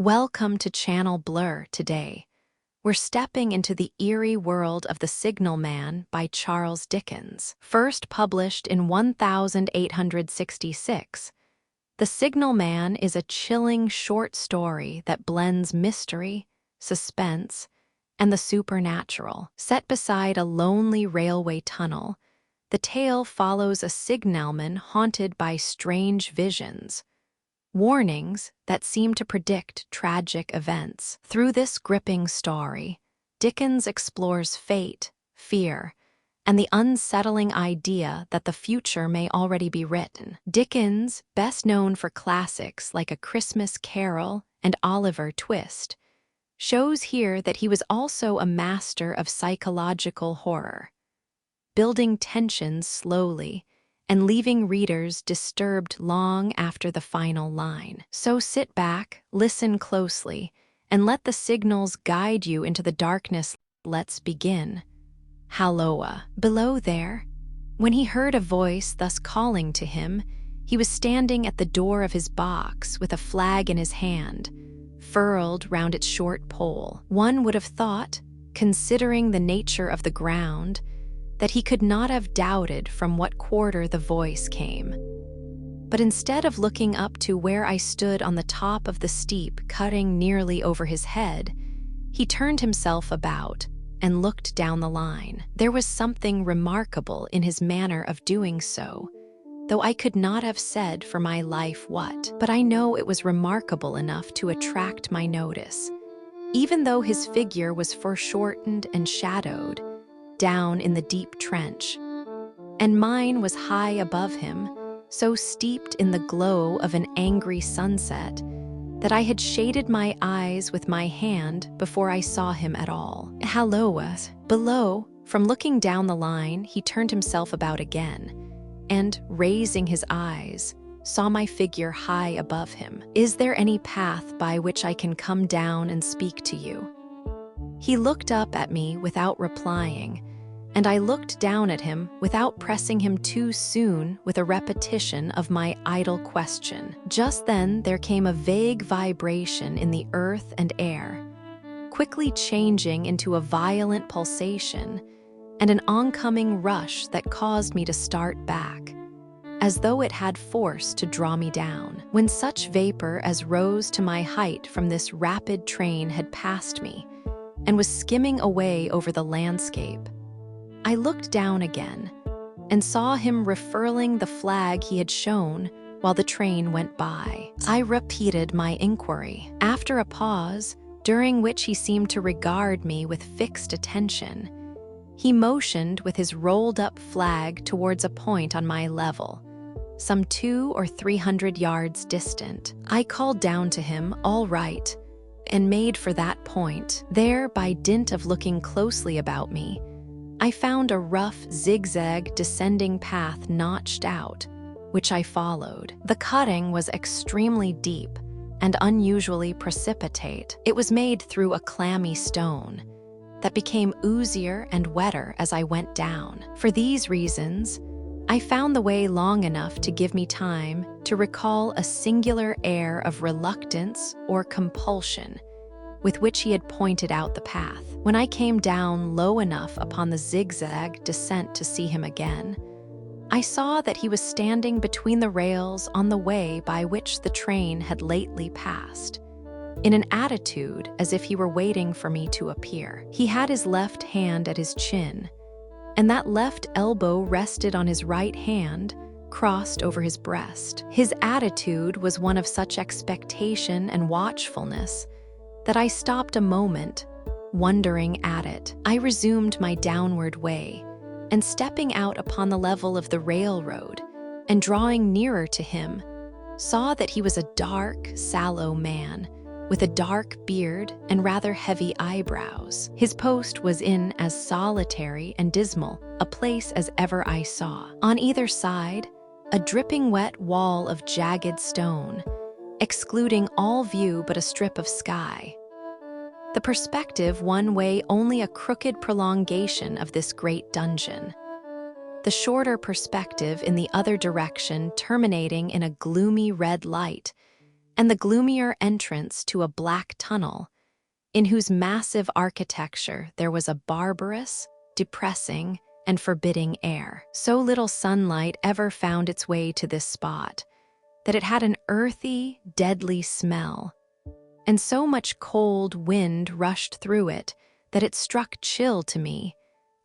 Welcome to Channel Blurr today. We're stepping into the eerie world of The Signal Man by Charles Dickens. First published in 1866, The Signal Man is a chilling short story that blends mystery, suspense, and the supernatural. Set beside a lonely railway tunnel, the tale follows a signalman haunted by strange visions, warnings that seem to predict tragic events. Through this gripping story, Dickens explores fate, fear, and the unsettling idea that the future may already be written. Dickens, best known for classics like A Christmas Carol and Oliver Twist, shows here that he was also a master of psychological horror, building tensions slowly and leaving readers disturbed long after the final line. So sit back, listen closely, and let the signals guide you into the darkness. Let's begin. Halloa. Below there, when he heard a voice thus calling to him, he was standing at the door of his box with a flag in his hand, furled round its short pole. One would have thought, considering the nature of the ground, that he could not have doubted from what quarter the voice came. But instead of looking up to where I stood on the top of the steep cutting nearly over his head, he turned himself about and looked down the line. There was something remarkable in his manner of doing so, though I could not have said for my life what. But I know it was remarkable enough to attract my notice, even though his figure was foreshortened and shadowed down in the deep trench, and mine was high above him, so steeped in the glow of an angry sunset that I had shaded my eyes with my hand before I saw him at all. Halloa. Below, from looking down the line, he turned himself about again, and, raising his eyes, saw my figure high above him. "Is there any path by which I can come down and speak to you?" He looked up at me without replying, and I looked down at him without pressing him too soon with a repetition of my idle question. Just then there came a vague vibration in the earth and air, quickly changing into a violent pulsation and an oncoming rush that caused me to start back, as though it had force to draw me down. When such vapor as rose to my height from this rapid train had passed me and was skimming away over the landscape, I looked down again and saw him refurling the flag he had shown while the train went by. I repeated my inquiry. After a pause, during which he seemed to regard me with fixed attention, he motioned with his rolled-up flag towards a point on my level, some 200 or 300 yards distant. I called down to him, "All right," and made for that point. There, by dint of looking closely about me, I found a rough, zigzag, descending path notched out, which I followed. The cutting was extremely deep and unusually precipitate. It was made through a clammy stone that became oozier and wetter as I went down. For these reasons, I found the way long enough to give me time to recall a singular air of reluctance or compulsion with which he had pointed out the path. When I came down low enough upon the zigzag descent to see him again, I saw that he was standing between the rails on the way by which the train had lately passed, in an attitude as if he were waiting for me to appear. He had his left hand at his chin, and that left elbow rested on his right hand, crossed over his breast. His attitude was one of such expectation and watchfulness that I stopped a moment, wondering at it. I resumed my downward way, and stepping out upon the level of the railroad and drawing nearer to him, saw that he was a dark, sallow man with a dark beard and rather heavy eyebrows. His post was in as solitary and dismal a place as ever I saw. On either side, a dripping wet wall of jagged stone, excluding all view but a strip of sky. The perspective one way only a crooked prolongation of this great dungeon, the shorter perspective in the other direction terminating in a gloomy red light, and the gloomier entrance to a black tunnel, in whose massive architecture there was a barbarous, depressing, and forbidding air. So little sunlight ever found its way to this spot that it had an earthy, deadly smell, and so much cold wind rushed through it that it struck chill to me,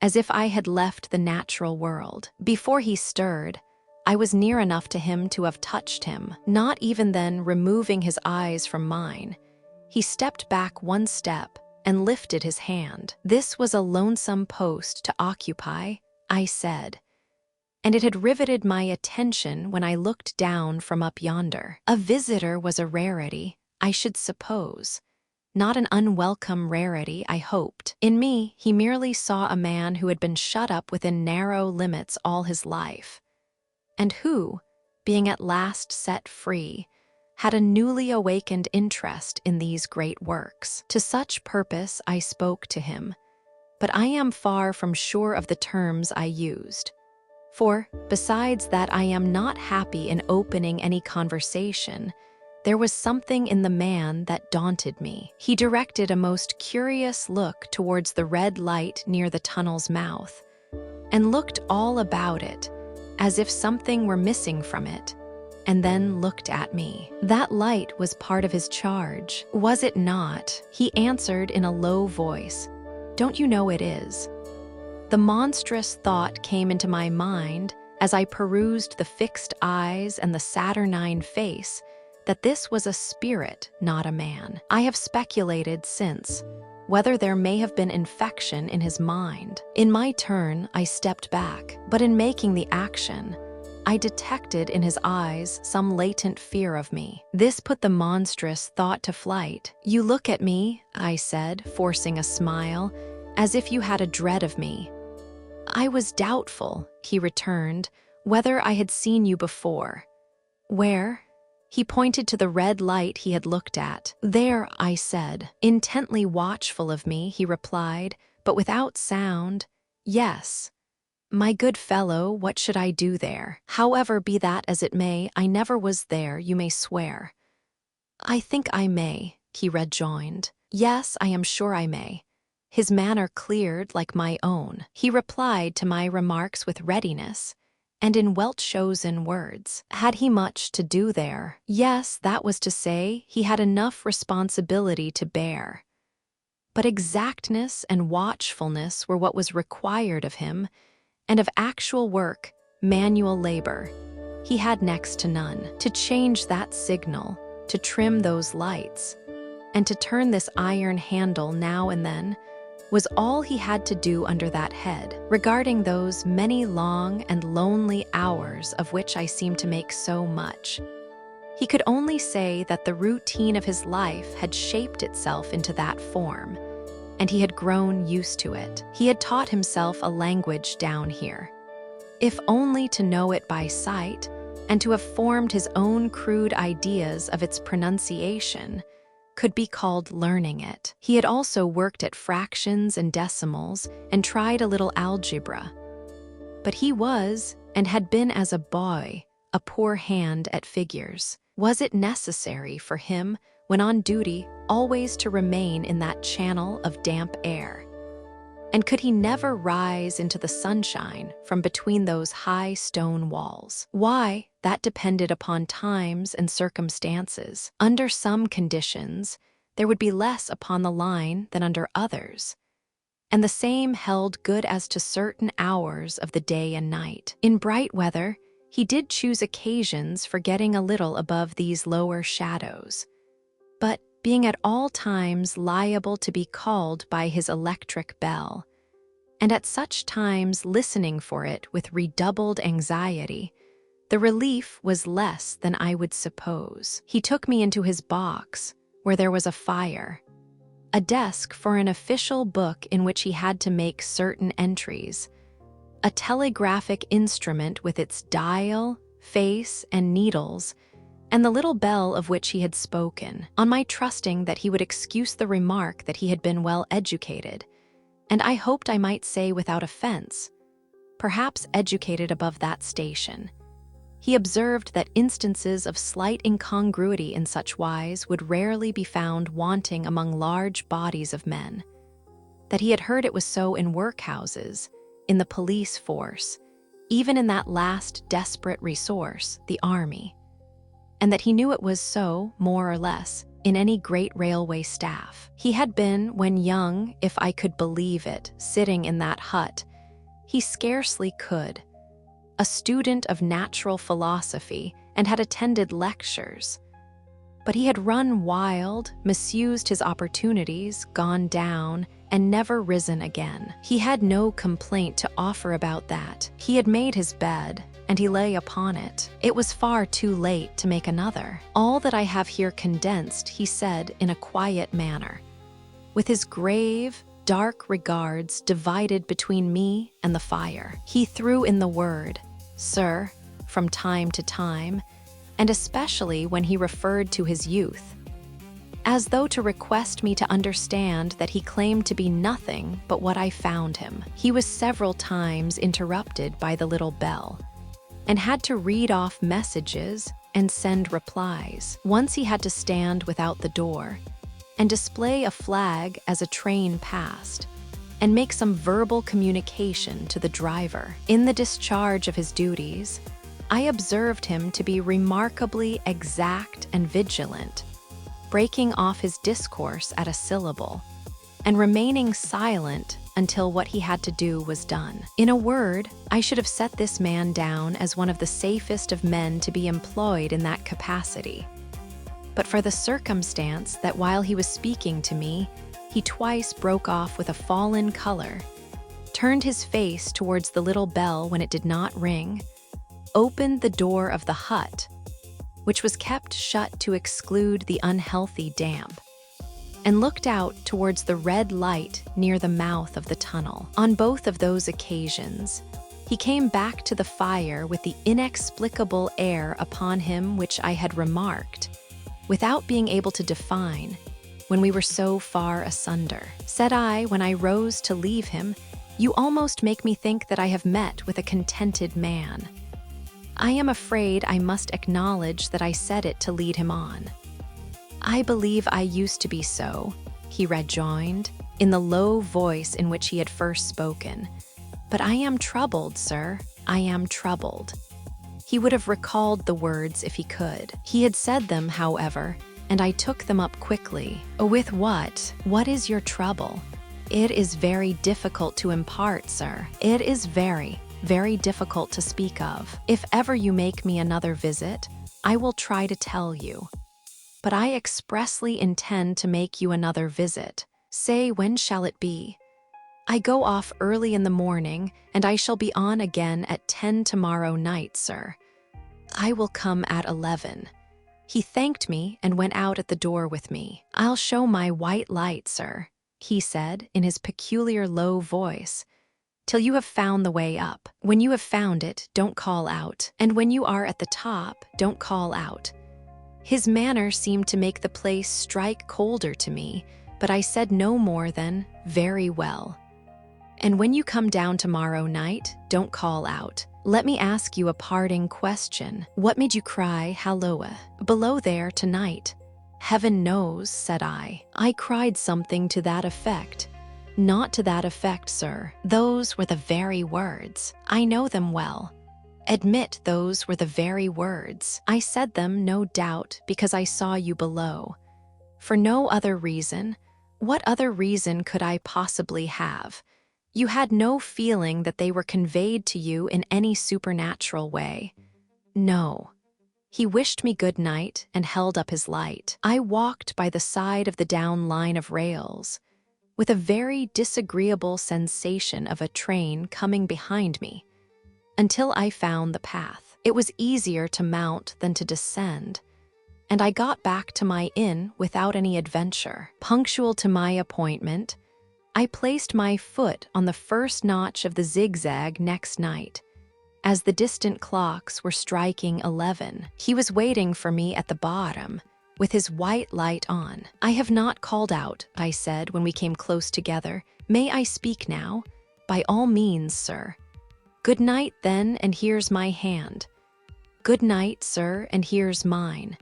as if I had left the natural world. Before he stirred, I was near enough to him to have touched him, not even then removing his eyes from mine. He stepped back one step and lifted his hand. This was a lonesome post to occupy, I said, and it had riveted my attention when I looked down from up yonder. A visitor was a rarity, I should suppose. Not an unwelcome rarity, I hoped. In me, he merely saw a man who had been shut up within narrow limits all his life, and who, being at last set free, had a newly awakened interest in these great works. To such purpose I spoke to him, but I am far from sure of the terms I used. For, besides that I am not happy in opening any conversation, there was something in the man that daunted me. He directed a most curious look towards the red light near the tunnel's mouth, and looked all about it, as if something were missing from it, and then looked at me. That light was part of his charge, was it not? He answered in a low voice, "Don't you know it is?" The monstrous thought came into my mind as I perused the fixed eyes and the saturnine face that this was a spirit, not a man. I have speculated since whether there may have been infection in his mind. In my turn, I stepped back, but in making the action, I detected in his eyes some latent fear of me. This put the monstrous thought to flight. "You look at me," I said, forcing a smile, "as if you had a dread of me." "I was doubtful," he returned, "whether I had seen you before." "Where?" He pointed to the red light he had looked at. "There," I said. Intently watchful of me, he replied, but without sound, "Yes." "My good fellow, what should I do there? However, be that as it may, I never was there, you may swear." "I think I may," he rejoined. "Yes, I am sure I may." His manner cleared like my own. He replied to my remarks with readiness, and in well-chosen words. Had he much to do there? Yes, that was to say, he had enough responsibility to bear. But exactness and watchfulness were what was required of him, and of actual work, manual labor, he had next to none. To change that signal, to trim those lights, and to turn this iron handle now and then, was all he had to do under that head. Regarding those many long and lonely hours of which I seem to make so much, he could only say that the routine of his life had shaped itself into that form, and he had grown used to it. He had taught himself a language down here, if only to know it by sight, and to have formed his own crude ideas of its pronunciation could be called learning it. He had also worked at fractions and decimals and tried a little algebra. But he was, and had been as a boy, a poor hand at figures. Was it necessary for him, when on duty, always to remain in that channel of damp air? And could he never rise into the sunshine from between those high stone walls? Why, that depended upon times and circumstances. Under some conditions, there would be less upon the line than under others, and the same held good as to certain hours of the day and night. In bright weather, he did choose occasions for getting a little above these lower shadows, but being at all times liable to be called by his electric bell, and at such times listening for it with redoubled anxiety, the relief was less than I would suppose. He took me into his box, where there was a fire, a desk for an official book in which he had to make certain entries, a telegraphic instrument with its dial, face, and needles, and the little bell of which he had spoken. On my trusting that he would excuse the remark that he had been well educated, and I hoped I might say without offense, perhaps educated above that station, He observed that instances of slight incongruity in such wise would rarely be found wanting among large bodies of men, that he had heard it was so in workhouses, in the police force, even in that last desperate resource, the army, and that he knew it was so, more or less, in any great railway staff. He had been, when young, if I could believe it, sitting in that hut. He scarcely could. A student of natural philosophy and had attended lectures. But he had run wild, misused his opportunities, gone down, and never risen again. He had no complaint to offer about that. He had made his bed, and he lay upon it. It was far too late to make another. All that I have here condensed, he said in a quiet manner, with his grave, dark regards divided between me and the fire. He threw in the word, "Sir," from time to time, and especially when he referred to his youth, as though to request me to understand that he claimed to be nothing but what I found him. He was several times interrupted by the little bell, and had to read off messages and send replies. Once he had to stand without the door and display a flag as a train passed, and make some verbal communication to the driver. In the discharge of his duties, I observed him to be remarkably exact and vigilant, breaking off his discourse at a syllable, and remaining silent until what he had to do was done. In a word, I should have set this man down as one of the safest of men to be employed in that capacity. But for the circumstance that while he was speaking to me, he twice broke off with a fallen color, turned his face towards the little bell when it did not ring, opened the door of the hut, which was kept shut to exclude the unhealthy damp, and looked out towards the red light near the mouth of the tunnel. On both of those occasions, he came back to the fire with the inexplicable air upon him which I had remarked, without being able to define, when we were so far asunder. Said I, when I rose to leave him, "You almost make me think that I have met with a contented man." I am afraid I must acknowledge that I said it to lead him on. "I believe I used to be so," he rejoined, in the low voice in which he had first spoken. "But I am troubled, sir, I am troubled." He would have recalled the words if he could. He had said them, however, and I took them up quickly. "With what? What is your trouble?" "It is very difficult to impart, sir. It is very, very difficult to speak of. If ever you make me another visit, I will try to tell you. But I expressly intend to make you another visit. Say, when shall it be?" "I go off early in the morning, and I shall be on again at 10 tomorrow night, sir." "I will come at 11. He thanked me and went out at the door with me. "I'll show my white light, sir," he said in his peculiar low voice, "till you have found the way up. When you have found it, don't call out. And when you are at the top, don't call out." His manner seemed to make the place strike colder to me, but I said no more than, "Very well. And when you come down tomorrow night, don't call out. Let me ask you a parting question. What made you cry halloa below there tonight?" "Heaven knows," said I. "I cried something to that effect." "Not to that effect, sir. Those were the very words. I know them well. Admit those were the very words. I said them, no doubt, because I saw you below. For no other reason. What other reason could I possibly have? You had no feeling that they were conveyed to you in any supernatural way." "No." He wished me good night and held up his light. I walked by the side of the down line of rails, with a very disagreeable sensation of a train coming behind me, until I found the path. It was easier to mount than to descend, and I got back to my inn without any adventure. Punctual to my appointment, I placed my foot on the first notch of the zigzag next night, as the distant clocks were striking 11. He was waiting for me at the bottom, with his white light on. "I have not called out," I said when we came close together. "May I speak now?" "By all means, sir." "Good night, then, and here's my hand." "Good night, sir, and here's mine."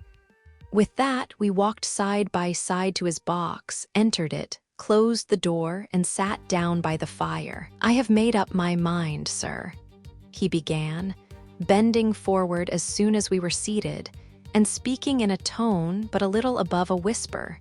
With that, we walked side by side to his box, entered it, closed the door, and sat down by the fire. "I have made up my mind, sir," he began, bending forward as soon as we were seated, and speaking in a tone but a little above a whisper,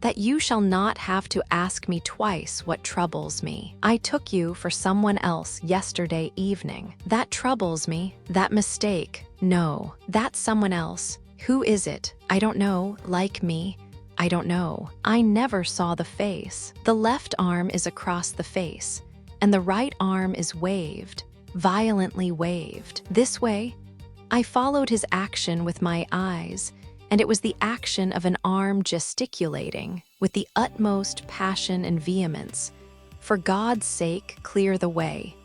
"that you shall not have to ask me twice what troubles me. I took you for someone else yesterday evening. That troubles me, that mistake. No, that's someone else. Who is it? I don't know. Like me? I don't know. I never saw the face. The left arm is across the face, and the right arm is waved, violently waved. This way." I followed his action with my eyes, and it was the action of an arm gesticulating with the utmost passion and vehemence. "For God's sake, clear the way."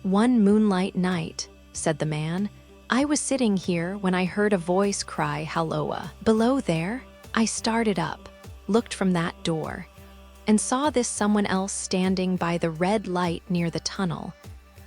"One moonlight night," said the man, "I was sitting here when I heard a voice cry halloa. Below there, I started up, looked from that door, and saw this someone else standing by the red light near the tunnel,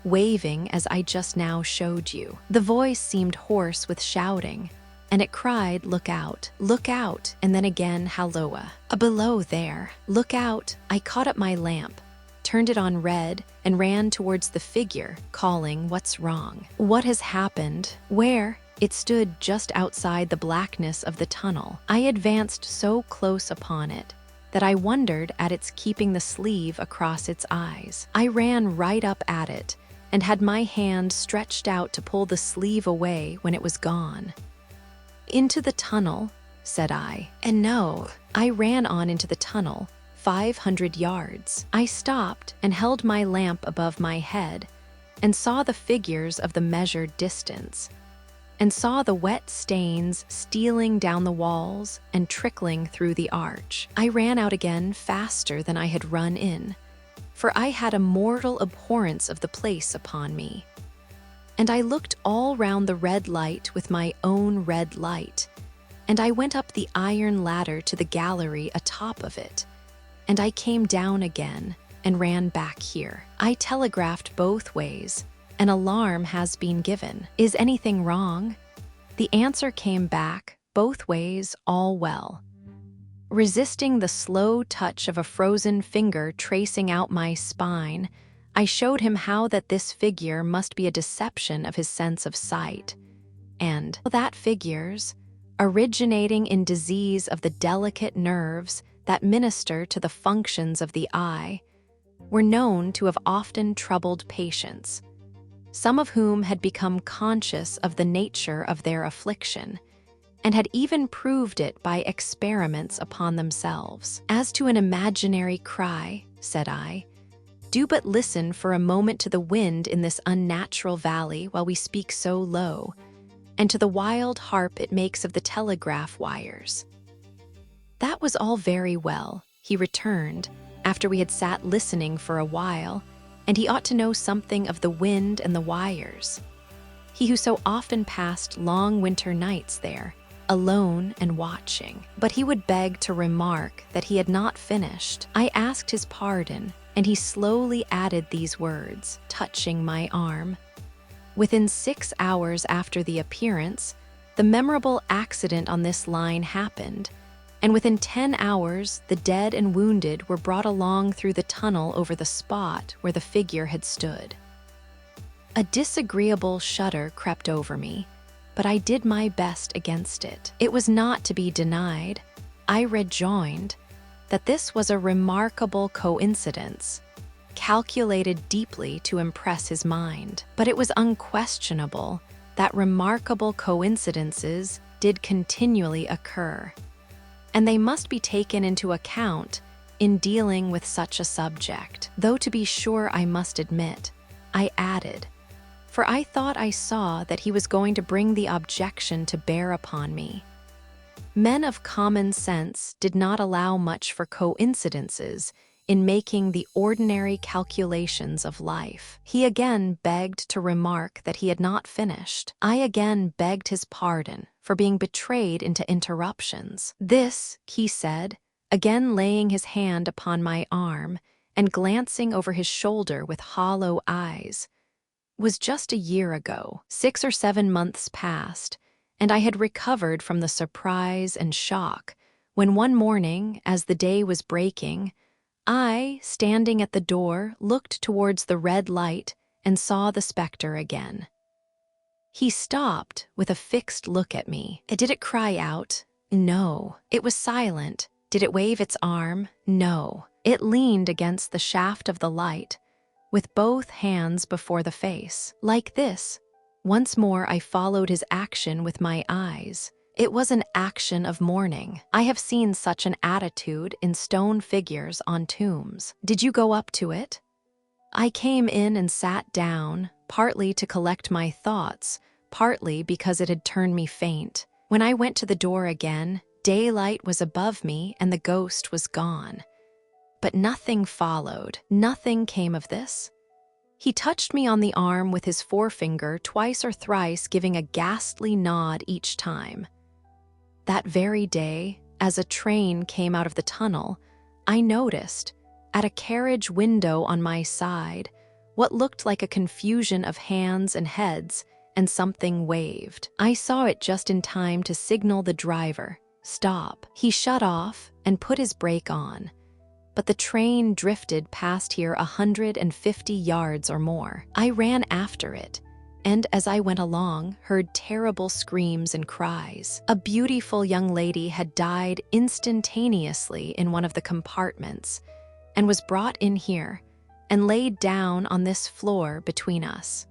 waving as I just now showed you. The voice seemed hoarse with shouting, and it cried, 'Look out, look out,' and then again, 'Halloa, below there, look out.' I caught up my lamp, turned it on red, and ran towards the figure, calling, 'What's wrong? What has happened? Where?' It stood just outside the blackness of the tunnel. I advanced so close upon it that I wondered at its keeping the sleeve across its eyes. I ran right up at it and had my hand stretched out to pull the sleeve away when it was gone. 'Into the tunnel,' said I. And no, I ran on into the tunnel, 500 yards. I stopped and held my lamp above my head and saw the figures of the measured distance, and saw the wet stains stealing down the walls and trickling through the arch. I ran out again faster than I had run in, for I had a mortal abhorrence of the place upon me. And I looked all round the red light with my own red light, and I went up the iron ladder to the gallery atop of it, and I came down again and ran back here. I telegraphed both ways. An alarm has been given. Is anything wrong? The answer came back, both ways, all well. Resisting the slow touch of a frozen finger tracing out my spine, I showed him how that this figure must be a deception of his sense of sight, and that figures, originating in disease of the delicate nerves that minister to the functions of the eye, were known to have often troubled patients, some of whom had become conscious of the nature of their affliction, and had even proved it by experiments upon themselves. As to an imaginary cry, said I, do but listen for a moment to the wind in this unnatural valley while we speak so low, and to the wild harp it makes of the telegraph wires. That was all very well, he returned, after we had sat listening for a while, and he ought to know something of the wind and the wires. He who so often passed long winter nights there, alone and watching. But he would beg to remark that he had not finished. I asked his pardon, and he slowly added these words, touching my arm. Within 6 hours after the appearance, the memorable accident on this line happened, and within 10 hours, the dead and wounded were brought along through the tunnel over the spot where the figure had stood. A disagreeable shudder crept over me, but I did my best against it. It was not to be denied, I rejoined, that this was a remarkable coincidence, calculated deeply to impress his mind. But it was unquestionable that remarkable coincidences did continually occur, and they must be taken into account in dealing with such a subject. Though to be sure, I must admit, I added, for I thought I saw that he was going to bring the objection to bear upon me. Men of common sense did not allow much for coincidences in making the ordinary calculations of life. He again begged to remark that he had not finished. I again begged his pardon for being betrayed into interruptions. This, he said, again laying his hand upon my arm and glancing over his shoulder with hollow eyes, was just a year ago. 6 or 7 months passed, and I had recovered from the surprise and shock when one morning, as the day was breaking, I, standing at the door, looked towards the red light and saw the specter again. He stopped with a fixed look at me. Did it cry out? No. It was silent. Did it wave its arm? No. It leaned against the shaft of the light, with both hands before the face. Like this. Once more I followed his action with my eyes. It was an action of mourning. I have seen such an attitude in stone figures on tombs. Did you go up to it? I came in and sat down, partly to collect my thoughts, partly because it had turned me faint. When I went to the door again, daylight was above me and the ghost was gone. But nothing followed. Nothing came of this. He touched me on the arm with his forefinger twice or thrice, giving a ghastly nod each time. That very day, as a train came out of the tunnel, I noticed, at a carriage window on my side, what looked like a confusion of hands and heads, and something waved. I saw it just in time to signal the driver, stop. He shut off and put his brake on, but the train drifted past here 150 yards or more. I ran after it, and as I went along, heard terrible screams and cries. A beautiful young lady had died instantaneously in one of the compartments, and was brought in here, and laid down on this floor between us.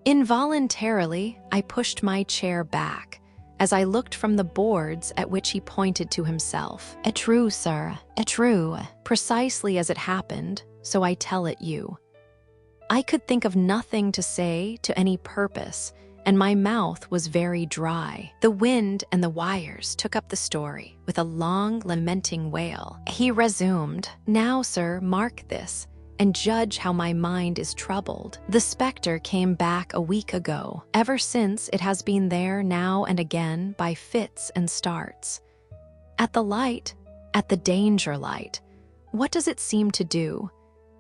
Involuntarily, I pushed my chair back, as I looked from the boards at which he pointed to himself. True, sir, true, precisely as it happened, so I tell it you. I could think of nothing to say to any purpose, and my mouth was very dry. The wind and the wires took up the story with a long, lamenting wail. He resumed, now, sir, mark this, and judge how my mind is troubled. The specter came back a week ago. Ever since, it has been there now and again by fits and starts. At the light, at the danger light, what does it seem to do?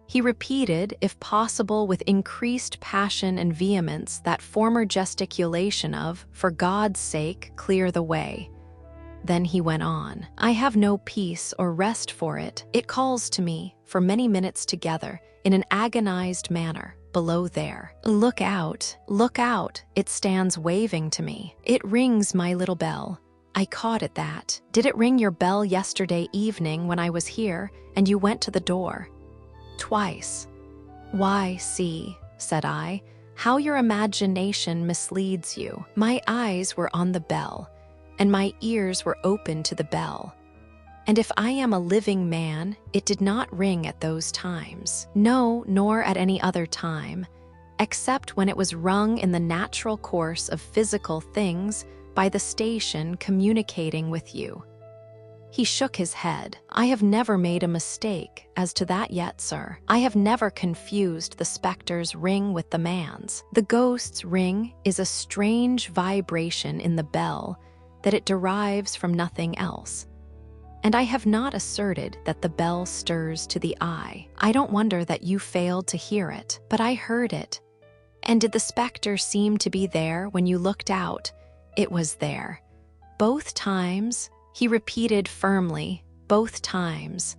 He repeated, if possible with increased passion and vehemence, that former gesticulation of, for God's sake, clear the way. Then he went on, I have no peace or rest for it. It calls to me, for many minutes together, in an agonized manner, below there. Look out, it stands waving to me. It rings my little bell. I caught at that. Did it ring your bell yesterday evening when I was here, and you went to the door? Twice. Why, see, said I, how your imagination misleads you. My eyes were on the bell, and my ears were open to the bell. And if I am a living man, it did not ring at those times. No, nor at any other time, except when it was rung in the natural course of physical things by the station communicating with you. He shook his head. I have never made a mistake as to that yet, sir. I have never confused the specter's ring with the man's. The ghost's ring is a strange vibration in the bell that it derives from nothing else. And I have not asserted that the bell stirs to the eye. I don't wonder that you failed to hear it, but I heard it. And did the specter seem to be there when you looked out? It was there. Both times, he repeated firmly, both times.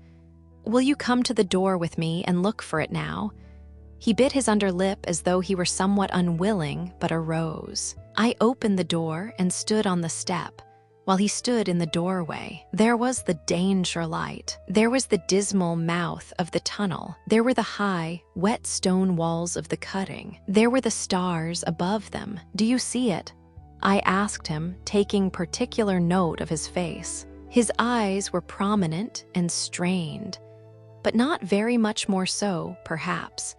Will you come to the door with me and look for it now? He bit his underlip as though he were somewhat unwilling, but arose. I opened the door and stood on the step, while he stood in the doorway. There was the danger light. There was the dismal mouth of the tunnel. There were the high, wet stone walls of the cutting. There were the stars above them. Do you see it? I asked him, taking particular note of his face. His eyes were prominent and strained, but not very much more so, perhaps,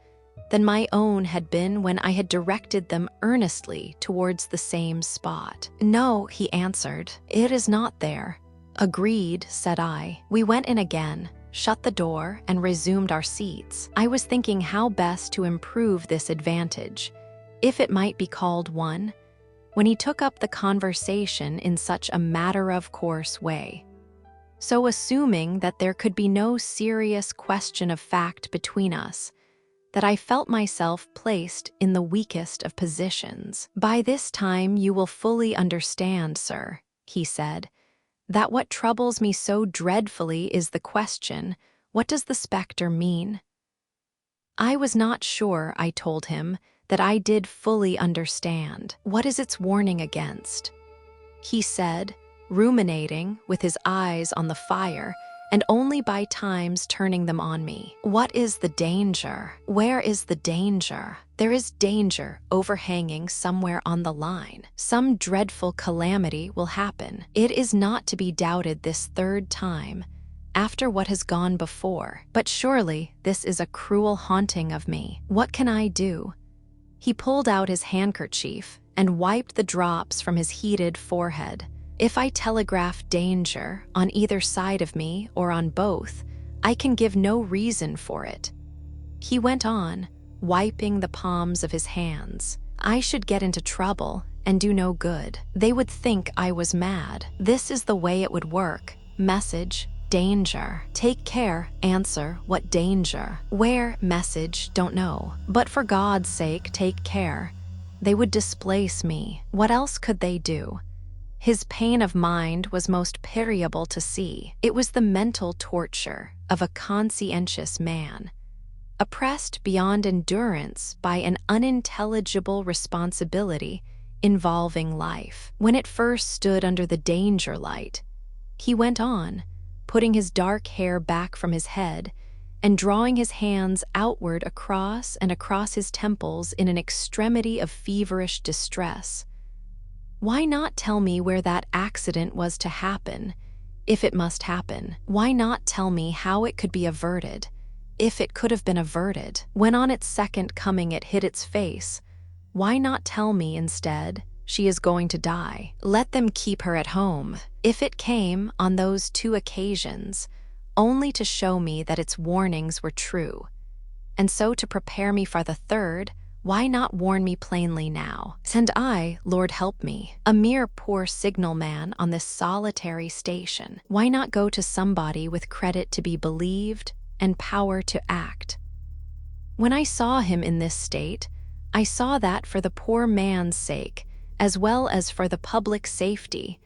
than my own had been when I had directed them earnestly towards the same spot. No, he answered, it is not there. Agreed, said I. We went in again, shut the door, and resumed our seats. I was thinking how best to improve this advantage, if it might be called one, when he took up the conversation in such a matter-of-course way. So assuming that there could be no serious question of fact between us, that I felt myself placed in the weakest of positions. "By this time you will fully understand, sir," he said, "that what troubles me so dreadfully is the question, what does the spectre mean?" I was not sure, I told him, that I did fully understand. "What is its warning against?" He said, ruminating, with his eyes on the fire, and only by times turning them on me. "What is the danger? Where is the danger? There is danger overhanging somewhere on the line. Some dreadful calamity will happen. It is not to be doubted this third time, after what has gone before. But surely this is a cruel haunting of me. What can I do?" He pulled out his handkerchief and wiped the drops from his heated forehead. "If I telegraph danger on either side of me or on both, I can give no reason for it." He went on, wiping the palms of his hands. "I should get into trouble and do no good. They would think I was mad. This is the way it would work. Message, danger. Take care, answer, what danger? Where, message, don't know. But for God's sake, take care. They would displace me. What else could they do?" His pain of mind was most pitiable to see. It was the mental torture of a conscientious man, oppressed beyond endurance by an unintelligible responsibility involving life. When it first stood under the danger light, he went on, putting his dark hair back from his head and drawing his hands outward across and across his temples in an extremity of feverish distress. "Why not tell me where that accident was to happen, if it must happen? Why not tell me how it could be averted, if it could have been averted? When on its second coming it hid its face, why not tell me instead, she is going to die? Let them keep her at home. If it came on those 2 occasions, only to show me that its warnings were true, and so to prepare me for the third, why not warn me plainly now? And I, Lord help me, a mere poor signal man on this solitary station, why not go to somebody with credit to be believed and power to act?" When I saw him in this state, I saw that for the poor man's sake, as well as for the public safety,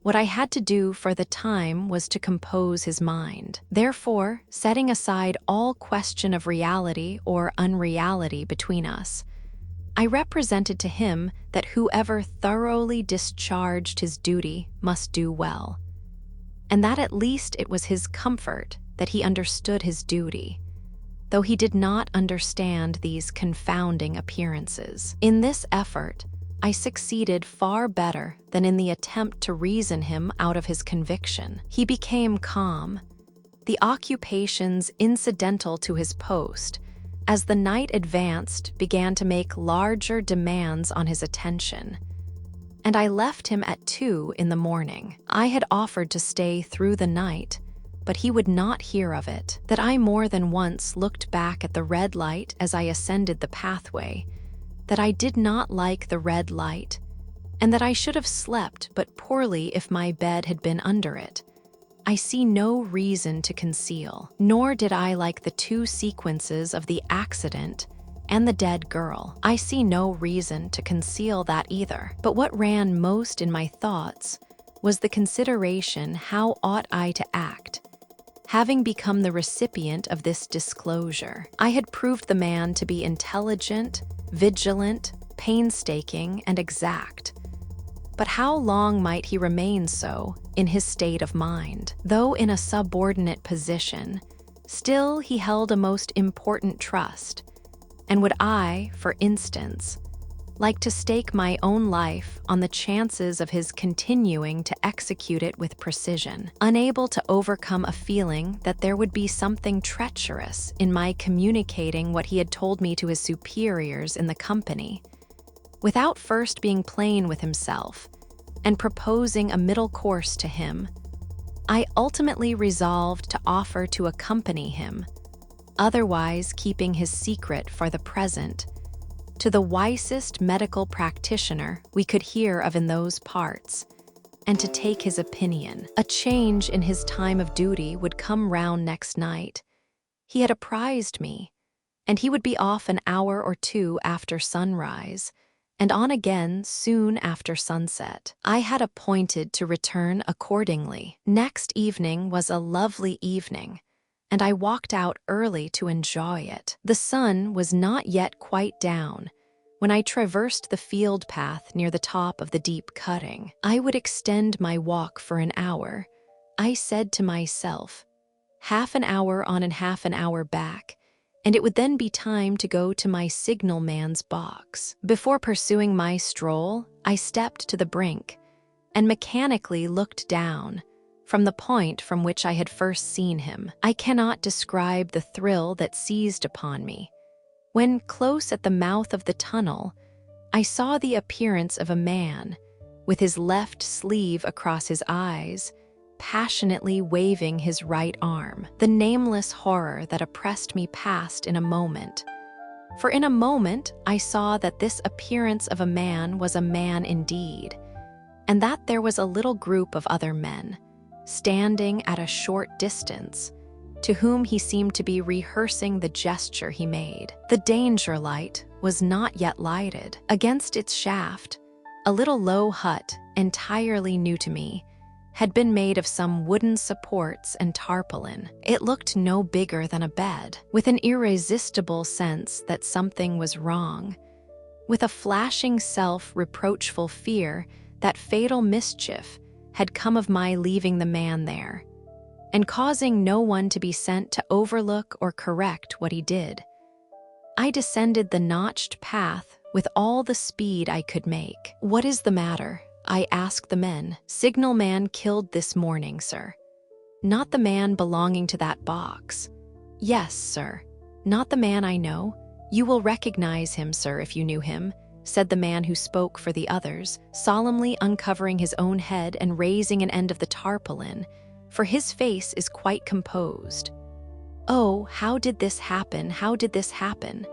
what I had to do for the time was to compose his mind. Therefore, setting aside all question of reality or unreality between us, I represented to him that whoever thoroughly discharged his duty must do well, and that at least it was his comfort that he understood his duty, though he did not understand these confounding appearances. In this effort, I succeeded far better than in the attempt to reason him out of his conviction. He became calm, the occupations incidental to his post, as the night advanced, began to make larger demands on his attention, and I left him at 2 in the morning. I had offered to stay through the night, but he would not hear of it. That I more than once looked back at the red light as I ascended the pathway, that I did not like the red light, and that I should have slept but poorly if my bed had been under it, I see no reason to conceal. Nor did I like the 2 sequences of the accident and the dead girl. I see no reason to conceal that either. But what ran most in my thoughts was the consideration, how ought I to act, having become the recipient of this disclosure? I had proved the man to be intelligent, vigilant, painstaking, and exact. But how long might he remain so in his state of mind? Though in a subordinate position, still he held a most important trust. And would I, for instance, like to stake my own life on the chances of his continuing to execute it with precision, unable to overcome a feeling that there would be something treacherous in my communicating what he had told me to his superiors in the company, without first being plain with himself and proposing a middle course to him? I ultimately resolved to offer to accompany him, otherwise keeping his secret for the present, to the wisest medical practitioner we could hear of in those parts, and to take his opinion. A change in his time of duty would come round next night. He had apprised me, and he would be off an hour or two after sunrise, and on again soon after sunset. I had appointed to return accordingly. Next evening was a lovely evening, and I walked out early to enjoy it. The sun was not yet quite down when I traversed the field path near the top of the deep cutting. I would extend my walk for an hour, I said to myself, half an hour on and half an hour back, and it would then be time to go to my signalman's box. Before pursuing my stroll, I stepped to the brink and mechanically looked down from the point from which I had first seen him. I cannot describe the thrill that seized upon me when, close at the mouth of the tunnel, I saw the appearance of a man with his left sleeve across his eyes, passionately waving his right arm. The nameless horror that oppressed me passed in a moment. For in a moment I saw that this appearance of a man was a man indeed, and that there was a little group of other men, standing at a short distance, to whom he seemed to be rehearsing the gesture he made. The danger light was not yet lighted. Against its shaft, a little low hut, entirely new to me, had been made of some wooden supports and tarpaulin. It looked no bigger than a bed. With an irresistible sense that something was wrong, with a flashing self-reproachful fear that fatal mischief had come of my leaving the man there, and causing no one to be sent to overlook or correct what he did, I descended the notched path with all the speed I could make. "What is the matter?" I asked the men. "Signalman killed this morning, sir." "Not the man belonging to that box?" "Yes, sir." "Not the man I know?" "You will recognize him, sir, if you knew him," said the man who spoke for the others, solemnly uncovering his own head and raising an end of the tarpaulin, for his face is quite composed. "Oh, how did this happen? How did this happen?"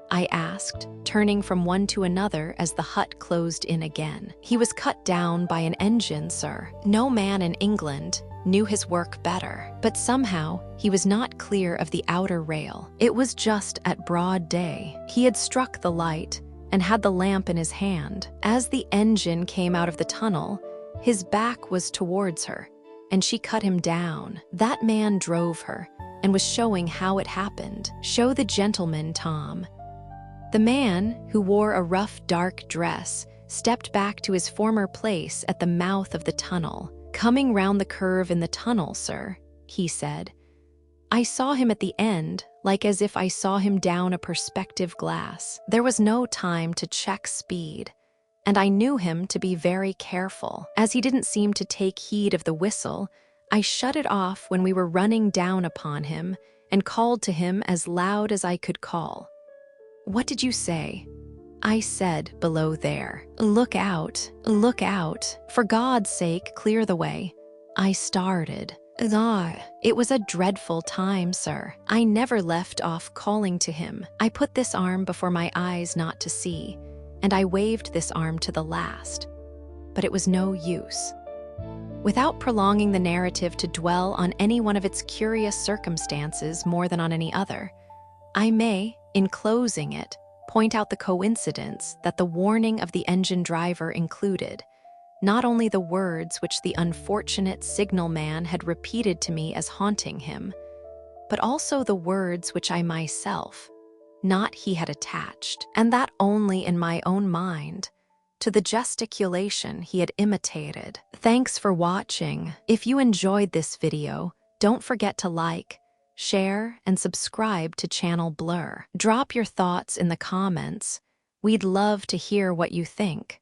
I asked, turning from one to another as the hut closed in again. "He was cut down by an engine, sir. No man in England knew his work better. But somehow he was not clear of the outer rail. It was just at broad day. He had struck the light and had the lamp in his hand. As the engine came out of the tunnel, his back was towards her, and she cut him down. That man drove her and was showing how it happened. Show the gentleman, Tom." The man, who wore a rough dark dress, stepped back to his former place at the mouth of the tunnel. "Coming round the curve in the tunnel, sir," he said. "I saw him at the end, like as if I saw him down a perspective glass. There was no time to check speed, and I knew him to be very careful. As he didn't seem to take heed of the whistle, I shut it off when we were running down upon him and called to him as loud as I could call. "What did you say?" I said, "Below there. Look out, look out. For God's sake, clear the way." I started. It was a dreadful time, sir. I never left off calling to him. I put this arm before my eyes not to see, and I waved this arm to the last. But it was no use. Without prolonging the narrative to dwell on any one of its curious circumstances more than on any other, I may, in closing it, point out the coincidence that the warning of the engine driver included not only the words which the unfortunate signalman had repeated to me as haunting him, but also the words which I myself, not he, had attached, and that only in my own mind, to the gesticulation he had imitated. Thanks for watching. If you enjoyed this video, don't forget to like, share, and subscribe to channel Blurr. Drop your thoughts in the comments. We'd love to hear what you think.